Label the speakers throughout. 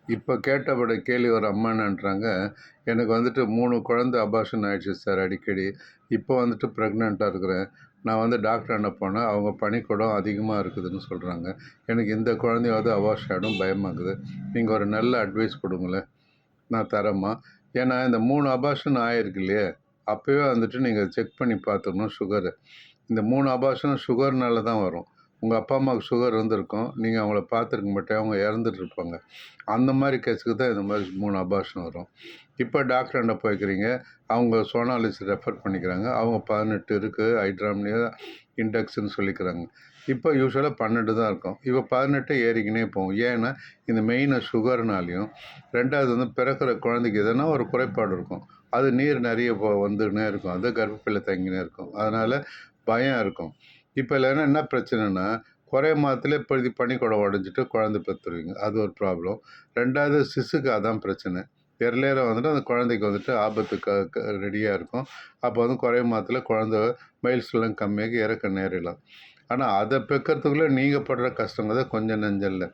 Speaker 1: இப்போ கேட்டபடி கேள்வி ஒரு அம்மா என்னன்றாங்க, எனக்கு வந்துட்டு 3 குழந்தை அபார்ஷன் ஆயிடுச்சு சார் அடிக்கடி. இப்போ வந்துட்டு ப்ரெக்னென்ட்டா இருக்கிறேன். நான் வந்து டாக்டராண்ட போனேன். அவங்க பணிக்கூடம் அதிகமா இருக்குதுன்னு சொல்றாங்க. எனக்கு இந்த குழந்தையாவது அபார்ஷன் ஆயிடும் பயமாக்குது. நீங்க ஒரு நல்ல அட்வைஸ் குடுங்களேன். நான் தரேம்மா. ஏன்னா இந்த 3 அபார்ஷன் ஆயிருக்கு இல்லையா? அப்பவே வந்துட்டு நீங்க செக் பண்ணி பார்த்துரணும் சுகரு. இந்த 3 அபார்ஷனும் சுகர்னால தான் வரும். உங்க அப்பா, அம்மாவுக்கு சுகர் இருந்திருக்கும். நீங்க அவங்கள பார்த்துருக்க மாட்டீங்க. அவங்க இறந்துட்டு இருப்பாங்க. அந்த மாரி கேஸுக்கு தான் இந்த மாரி 3 அபார்ஷன் வரும். இப்போ டாக்டராண்ட போய்க்கிறீங்க. அவங்க சோனாலிசிஸ் ரெஃபர் பண்ணிக்கிறாங்க. அவங்க 18 இருக்கு. ஹைட்ராம்னியா இண்டெக்ஸ்ன்னு சொல்லிக்கிறாங்க. இப்போ யூசுவலா 12 தான் இருக்கும். இப்போ 18 ஏறிக்கினே போகும். ஏன்னா, இந்த மெயினா சுகர்னாலயும், 2வது வந்து பிறக்கிற குழந்தைக்கு எதனா ஒரு குறைபாடு இருக்கும். அது நீர் நெறைய வந்துன்னே இருக்கும். அது கர்ப்பப்பையில தங்கினே இருக்கும். அதனால பயம் இருக்கும். இப்ப இல்லன்னா என்ன பிரச்சனைன்னா, குறைய மாதத்திலே பனிக்குடம் உடைஞ்சிட்டு குழந்தை பெத்துருவீங்க. அது ஒரு ப்ராப்ளம். 2வது சிசுக்கு அதான் பிரச்சனை. எர்லியரா வந்துட்டு அந்த குழந்தைக்கு வந்துட்டு ஆபத்து ரெடியா இருக்கும். அப்போ வந்து குறைய மாதத்தில குழந்தை மைல்ஸ்லாம் கம்மியாகி இறக்க நேரிடலாம். ஆனா அத பெக்கறதுக்குள்ள நீங்க படுற கஷ்டங்கிறது கொஞ்சம் நெஞ்சம் இல்ல.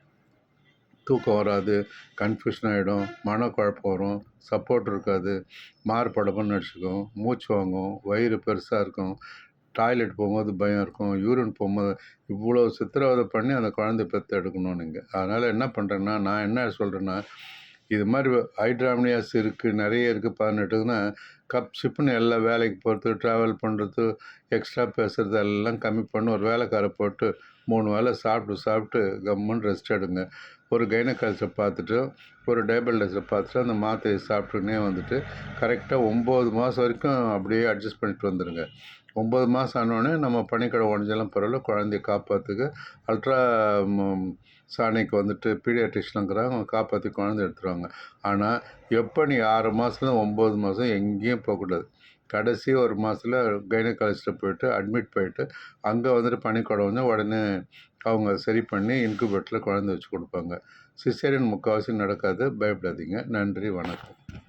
Speaker 1: தூக்கம் வராது, கன்ஃப்யூஷன் ஆயிடும், மனக்குழப்பம் வரும், சப்போர்ட் இருக்காது, மார்படபடன்னு அடிச்சுக்கும், மூச்சு வாங்கும், வயிறு பெருசா இருக்கும், டாய்லெட் போகும்போது பயம் இருக்கும், யூரின் போகும்போது இவ்வளோ சித்திரவதை பண்ணி அந்த குழந்தைய பெத்து எடுக்கணும் நீங்க. அதனால என்ன பண்றேன்னா, நான் என்ன சொல்றேன்னா, இது மாரி ஹைட்ராம்னியாஸ் இருக்கு, நெறைய இருக்கு 18க்குன்னா, சிப்புன்னு எல்லா வேலைக்கு போறது, ட்ராவல் பண்றது, எக்ஸ்ட்ரா பேசுறது எல்லாம் கம்மி பண்ணி ஒரு வேலைக்கார போட்டு 3 வேளை சாப்பிட்டு கம்முன்னு ரெஸ்ட் எடுங்க. ஒரு கைனகாலஜிஸ்ட்ட பார்த்துட்டு, ஒரு டயபெட்டிஸை பார்த்துட்டு அந்த மாத்திரைய சாப்பிட்டுன்னே வந்துட்டு, கரெக்ட்டா 9 மாதம் வரைக்கும் அப்படியே அட்ஜஸ்ட் பண்ணிட்டு வந்துருங்க. 9 மாதம் ஆனோனே நம்ம பனிக்கடை உடைஞ்சாலும் பரவாயில்ல, குழந்தைய காப்பாத்துக்க அல்ட்ரா ம் சானிக் வந்துட்டு பீடியாட்ரிஷியன்ங்கிறாங்க, அவங்க காப்பாத்தி குழந்தை எடுத்துருவாங்க. ஆனா, எப்ப நீ 6 மாசத்துல 9 மாசம் எங்கேயும் போக்கூடாது. கடைசி 1 மாசத்துல கைனகாலஜிஸ்ட்ட போயிட்டு அட்மிட் போயிட்டு, அங்க வந்துட்டு பனிக்குடம் உடைஞ்சா உடனே அவங்க சரி பண்ணி இன்குபேட்டர்ல குழந்தை வச்சு குடுப்பாங்க. சிசேரியன் முக்காவாசி நடக்காது. பயப்படாதீங்க. நன்றி, வணக்கம்.